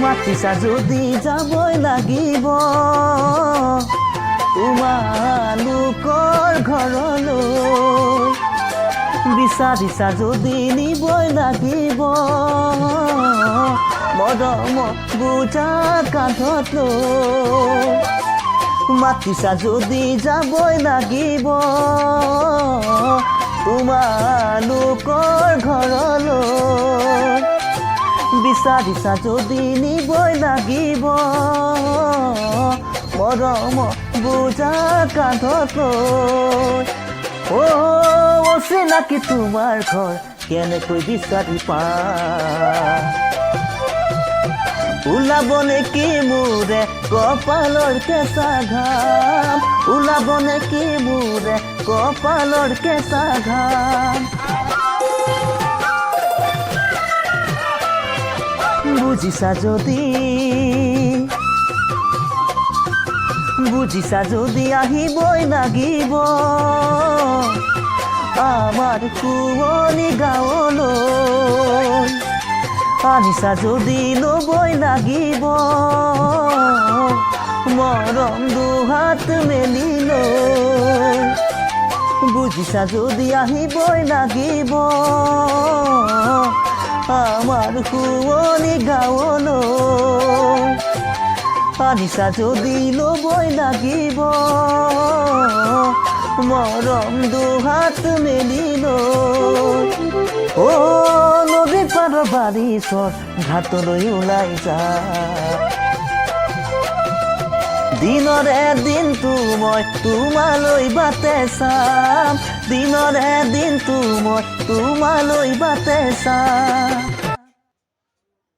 মাতিছা যদি যাবই লাগিব তোমালোকৰ ঘৰলৈ বিচাৰিছা যদি নিবই লাগিব মৰম বুজা কান্ধত লৈ মাতিছা যদি যাবই লাগিব তোমালোকৰ ঘৰলৈ বিচাৰিছা যদি নিবই লাগিব মৰম বুজা কান্ধত লৈ অচিনাকি তোমাৰ ঘৰ কেনেকৈ বিচাৰি পাম ওলাব নেকি মোৰে কপালৰ কেঁচা ঘাম ওলাব নেকি মোৰে কপালৰ কেঁচা ঘাম বুজিছা যদি আহিবই লাগিব আমাৰ শুৱনি গাঁৱলৈ আনিছা যদি ল'বই লাগিব মৰম দুহাত মেলি লৈ বুজিছা যদি আহিবই লাগিব আমাৰ শুৱনি গাঁৱলৈ আনিছা যদি ল'বই লাগিব মৰম দুহাত মেলি লৈ নদীৰ পাৰৰ বাৰিচৰ ঘাটলৈ ওলাই যা দিনৰ এদিনটো মই তোমালৈ বাটে চাম দিনৰ এদিনটো মই তোমালৈ বাটে চাম